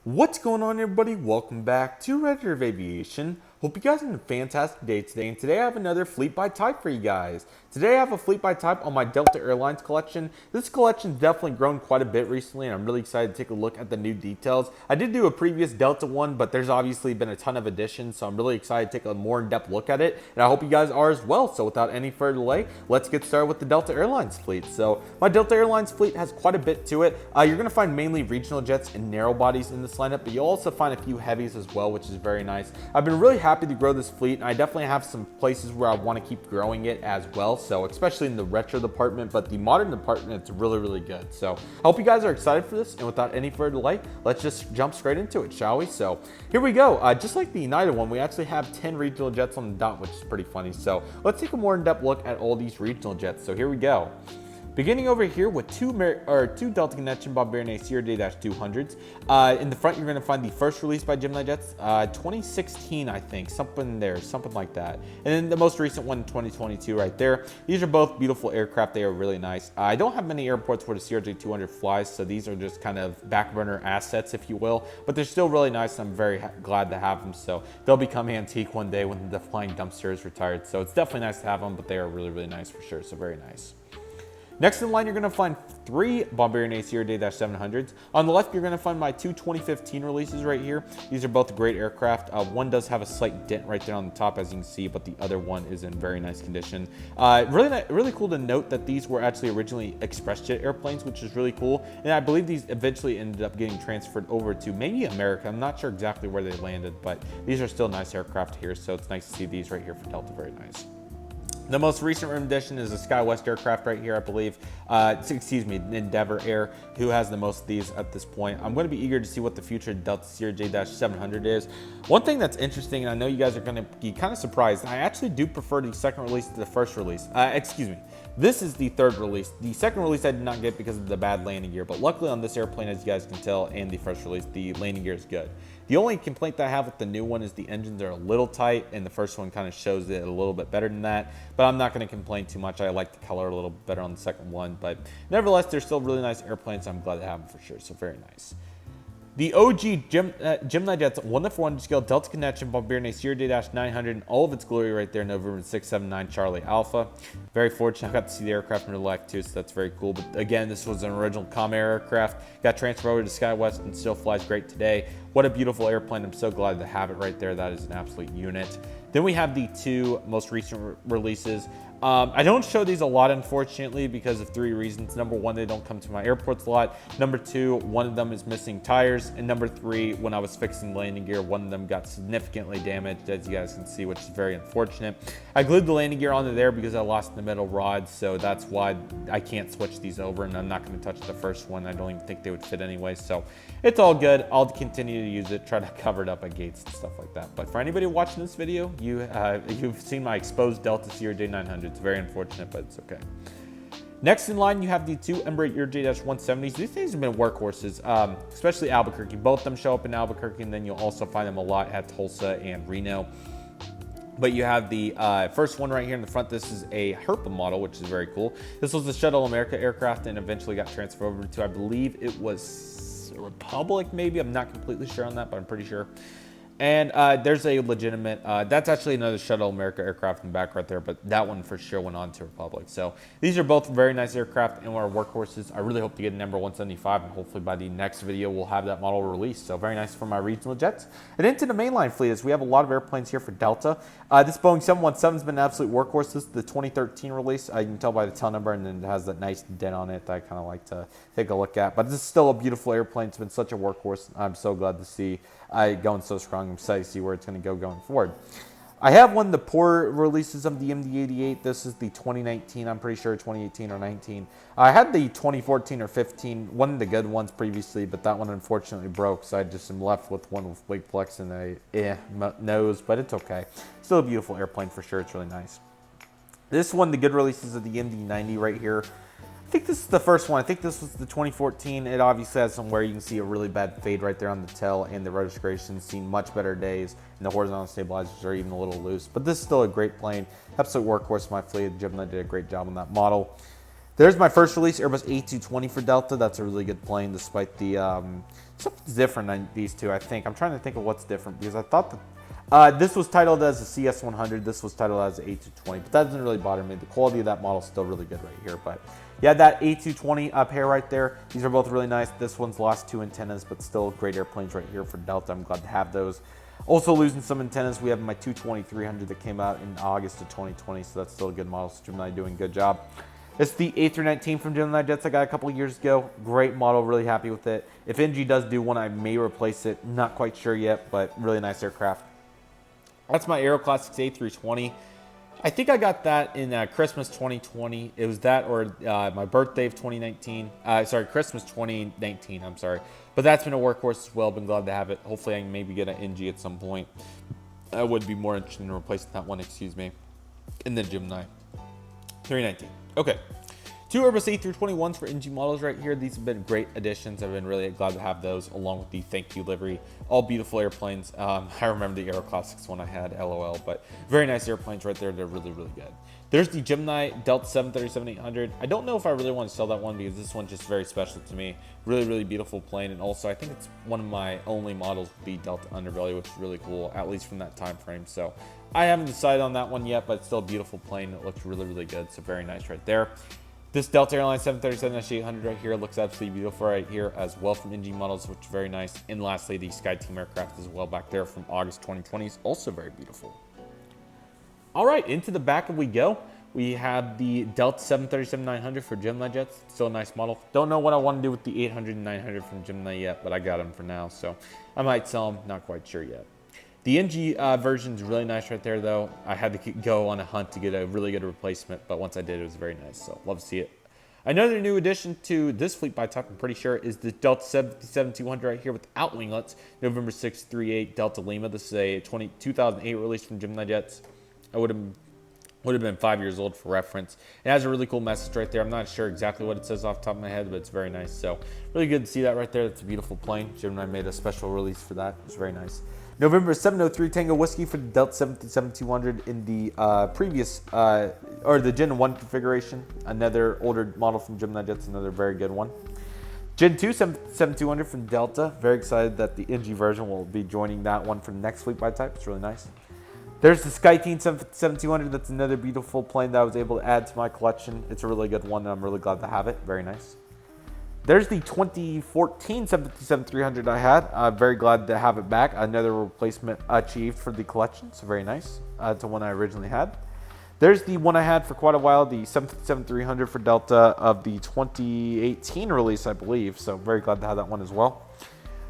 What's going on, everybody? Welcome back to Redriveraviation. Hope you guys are having a fantastic day today, and today I have another Fleet by Type for you guys. Today I have a Fleet by Type on my Delta Airlines collection. This collection's definitely grown quite a bit recently, and I'm really excited to take a look at the new details. I did do a previous Delta one, but there's obviously been a ton of additions, so I'm really excited to take a more in-depth look at it, and I hope you guys are as well. So without any further delay, let's get started with the Delta Airlines fleet. So my Delta Airlines fleet has quite a bit to it. You're going to find mainly regional jets and narrow bodies in this lineup, but you'll also find a few heavies as well, which is very nice. I've been really happy to grow this fleet, and I definitely have some places where I want to keep growing it as well, so especially in the retro department, but the modern department, it's really good. So I hope you guys are excited for this, and without any further delay, let's just jump straight into it, shall we? So here we go. Just like the United one, we actually have 10 regional jets on the dot, which is pretty funny. So let's take a more in-depth look at all these regional jets. So here we go. Beginning over here with two Delta Connection Bombardier Acer Day-200s. In the front, you're going to find the first release by Gemini jets, 2016, I think, something like that. And then the most recent one, 2022, right there. These are both beautiful aircraft. They are really nice. I don't have many airports where the CRJ200 flies, so these are just kind of back burner assets, if you will. But they're still really nice, and I'm very glad to have them. So they'll become antique one day when the flying dumpster is retired. So it's definitely nice to have them, but they are really nice for sure. So very nice. Next in line, you're going to find three Bombardier Acer Day-700s. On the left, you're going to find my two 2015 releases right here. These are both great aircraft. One does have a slight dent right there on the top, as you can see, but the other one is in very nice condition. Really cool to note that these were actually originally express jet airplanes, which is really cool. And I believe these eventually ended up getting transferred over to maybe America. I'm not sure exactly where they landed, but these are still nice aircraft here, so it's nice to see these right here for Delta. Very nice. The most recent rendition is a SkyWest aircraft right here, I believe. Endeavor Air, who has the most of these at this point. I'm going to be eager to see what the future Delta CRJ-700 is. One thing that's interesting, and I know you guys are going to be kind of surprised, I actually do prefer the second release to the first release. This is the third release. The second release I did not get because of the bad landing gear, but luckily on this airplane, as you guys can tell, and the first release, the landing gear is good. The only complaint that I have with the new one is the engines are a little tight, and the first one kind of shows it a little bit better than that, but I'm not going to complain too much. I like the color a little better on the second one, but nevertheless, they're still really nice airplanes. So I'm glad to have them for sure, so very nice. The OG Gemini jets 1-for-1 scale Delta Connection Bombardier Acer Day-900 in all of its glory right there, November 679 Charlie Alpha. Very fortunate I got to see the aircraft in real life too, so that's very cool. But again, this was an original Comair aircraft, got transferred over to SkyWest and still flies great today. What a beautiful airplane. I'm so glad to have it right there. That is an absolute unit. Then we have the two most recent releases. I don't show these a lot, unfortunately, because of three reasons. Number one, they don't come to my airports a lot. Number two, one of them is missing tires. And number three, when I was fixing landing gear, one of them got significantly damaged, as you guys can see, which is very unfortunate. I glued the landing gear onto there because I lost the metal rod, so that's why I can't switch these over, and I'm not going to touch the first one. I don't even think they would fit anyway, so it's all good. I'll continue to use it, try to cover it up at gates and stuff like that. But for anybody watching this video, you've seen my exposed Delta CRJ-900. It's very unfortunate, but it's okay. Next in line, you have the two Embraer J-170s. These things have been workhorses, especially Albuquerque. Both of them show up in Albuquerque, and then you'll also find them a lot at Tulsa and Reno. But you have the first one right here in the front. This is a Herpa model, which is very cool. This was the Shuttle America aircraft and eventually got transferred over to, I believe it was Republic, maybe. I'm not completely sure on that, but I'm pretty sure. And there's a legitimate, that's actually another Shuttle America aircraft in the back right there, but that one for sure went on to Republic. So these are both very nice aircraft and are workhorses. I really hope to get a number 175, and hopefully by the next video we'll have that model released. So very nice for my regional jets. And into the mainline fleet is we have a lot of airplanes here for Delta. This Boeing 717 has been an absolute workhorse. This is the 2013 release. You can tell by the tail number, and then it has that nice dent on it that I kind of like to take a look at. But this is still a beautiful airplane. It's been such a workhorse. I'm so glad to see it going so strong. I'm excited to see where it's going to go going forward. I have one of the poor releases of the MD-88. This is the 2019, I'm pretty sure 2018 or 19. I had the 2014 or 15, one of the good ones previously, but that one unfortunately broke, so I just am left with one with wing flex and a nose, but it's okay. Still a beautiful airplane for sure. It's really nice. This one, the good releases of the MD-90 right here. I think this is the first one. I think this was the 2014. It obviously has somewhere you can see a really bad fade right there on the tail, and the registration's seen much better days, and the horizontal stabilizers are even a little loose. But this is still a great plane. Absolute workhorse of my fleet. Gemini did a great job on that model. There's my first release, Airbus A220 for Delta. That's a really good plane, despite the something's different on these two. I think I'm trying to think of what's different because I thought that this was titled as a CS100. This was titled as an A220, but that doesn't really bother me. The quality of that model is still really good right here. But yeah, that A220 pair right there. These are both really nice. This one's lost 2 antennas, but still great airplanes right here for Delta. I'm glad to have those. Also losing some antennas. We have my 220-300 that came out in August of 2020, so that's still a good model. So Gemini doing a good job. It's the A319 from Gemini Jets I got a couple of years ago. Great model, really happy with it. If NG does do one, I may replace it. Not quite sure yet, but really nice aircraft. That's my Aero Classics A320. I think I got that in Christmas 2020. It was that or my birthday of 2019. Sorry, Christmas 2019, I'm sorry. But that's been a workhorse as well. Been glad to have it. Hopefully I can maybe get an NG at some point. I would be more interested in replacing that one, excuse me. And then Gemini 319. Okay, 2 Airbus A321s for NG models right here. These have been great additions. I've been really glad to have those along with the thank you livery. All beautiful airplanes. I remember the Aero Classics one I had, LOL, but very nice airplanes right there. They're really, really good. There's the Gemini Delta 737-800. I don't know if I really want to sell that one because this one's just very special to me. Really, really beautiful plane. And also I think it's one of my only models with the Delta underbelly, which is really cool, at least from that time frame. So I haven't decided on that one yet, but it's still a beautiful plane. It looks really, really good. So very nice right there. This Delta Airlines 737-800 right here looks absolutely beautiful right here as well from NG models, which is very nice. And lastly, the SkyTeam aircraft as well back there from August 2020 is also very beautiful. All right, into the back we go. We have the Delta 737-900 for Gemini Jets. Still a nice model. Don't know what I want to do with the 800 and 900 from Gemini yet, but I got them for now. So I might sell them. Not quite sure yet. The NG version is really nice right there, though. I had to go on a hunt to get a really good replacement, but once I did, it was very nice. So love to see it. Another new addition to this fleet by type, I'm pretty sure, is the Delta 757-200 right here without winglets. November 638 Delta Lima. This is a 2008 release from Gemini Jets. I would have been 5 years old for reference. It has a really cool message right there. I'm not sure exactly what it says off the top of my head, but it's very nice. So really good to see that right there. That's a beautiful plane. Gemini made a special release for that. It's very nice. November 703 Tango Whiskey for the Delta 757-200 in the previous, or the Gen 1 configuration. Another older model from Gemini Jets, another very good one. Gen 2 77200 from Delta. Very excited that the NG version will be joining that one for the next fleet by type. It's really nice. There's the SkyTeam 757-200. That's another beautiful plane that I was able to add to my collection. It's a really good one, and I'm really glad to have it. Very nice. There's the 2014 757-300 I had. Very glad to have it back. Another replacement achieved for the collection, so very nice. It's the one I originally had. There's the one I had for quite a while, the 757-300 for Delta of the 2018 release, I believe. So very glad to have that one as well.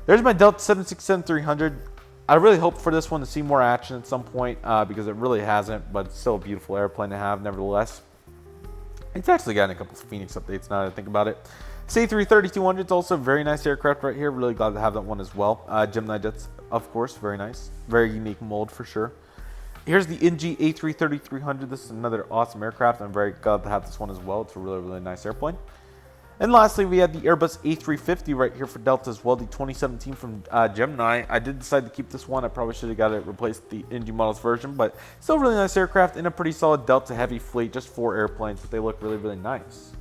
There's my Delta 767-300. I really hope for this one to see more action at some point because it really hasn't, but it's still a beautiful airplane to have nevertheless. It's actually gotten a couple of Phoenix updates now that I think about it. C330-200 is also a very nice aircraft right here. Really glad to have that one as well. Gemini Jets, of course, very nice. Very unique mold for sure. Here's the NG A330-300. This is another awesome aircraft. I'm very glad to have this one as well. It's a really, really nice airplane. And lastly, we have the Airbus A350 right here for Delta as well, the 2017 from Gemini. I did decide to keep this one. I probably should have got it replaced the NG models version, but still really nice aircraft in a pretty solid Delta heavy fleet. Just 4 airplanes, but they look really, really nice.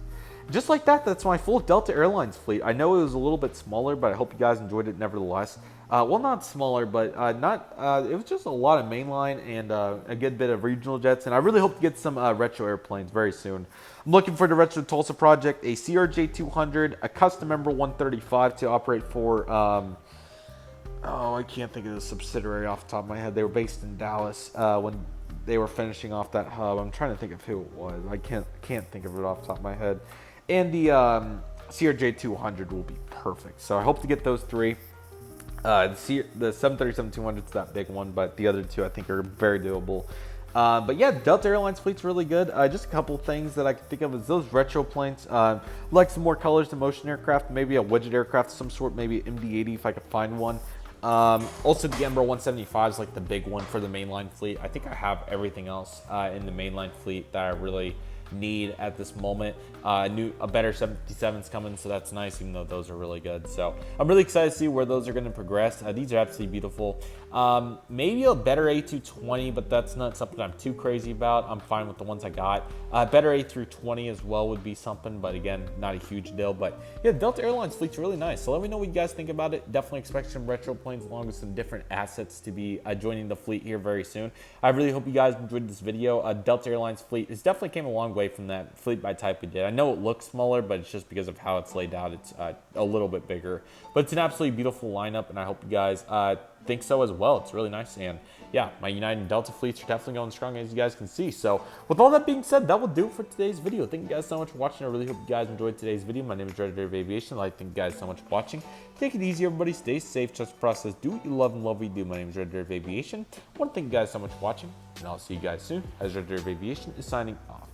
Just like that, that's my full Delta Airlines fleet. I know it was a little bit smaller, but I hope you guys enjoyed it nevertheless. Well, not smaller, but it was just a lot of mainline and a good bit of regional jets. And I really hope to get some retro airplanes very soon. I'm looking for the Retro Tulsa project, a CRJ-200, a custom Embraer 135 to operate for, I can't think of the subsidiary off the top of my head. They were based in Dallas when they were finishing off that hub. I'm trying to think of who it was. I can't think of it off the top of my head. And the CRJ-200 will be perfect. So I hope to get those 3. The 737-200 is that big one, but the other 2 I think are very doable. But yeah, Delta Airlines fleet's really good. Just a couple things that I can think of is those retro planes. Like some more colors to motion aircraft, maybe a widget aircraft of some sort, maybe MD-80 if I could find one. Also the Embraer 175 is like the big one for the mainline fleet. I think I have everything else in the mainline fleet that I really need at this moment. A better 77's coming, so that's nice, even though those are really good. So I'm really excited to see where those are going to progress. These are absolutely beautiful. Maybe a better A220, but that's not something I'm too crazy about. I'm fine with the ones I got. Better A320 as well would be something, but again, not a huge deal. But yeah, Delta Airlines fleet's really nice. So let me know what you guys think about it. Definitely expect some retro planes along with some different assets to be joining the fleet here very soon. I really hope you guys enjoyed this video. Delta Airlines fleet has definitely came a long way from that fleet by type we did. I know it looks smaller, but it's just because of how it's laid out. It's a little bit bigger, but it's an absolutely beautiful lineup, and I hope you guys think so as well. It's really nice. And yeah, my United and Delta fleets are definitely going strong, as you guys can see. So with all that being said, that will do it for today's video. Thank you guys so much for watching. I really hope you guys enjoyed today's video. My name is Redriveraviation. I'd like to thank you guys so much for watching. Take it easy, everybody. Stay safe, trust the process, do what you love and love what you do. My name is Redriveraviation. I want to thank you guys so much for watching, and I'll see you guys soon as Redriveraviation is signing off.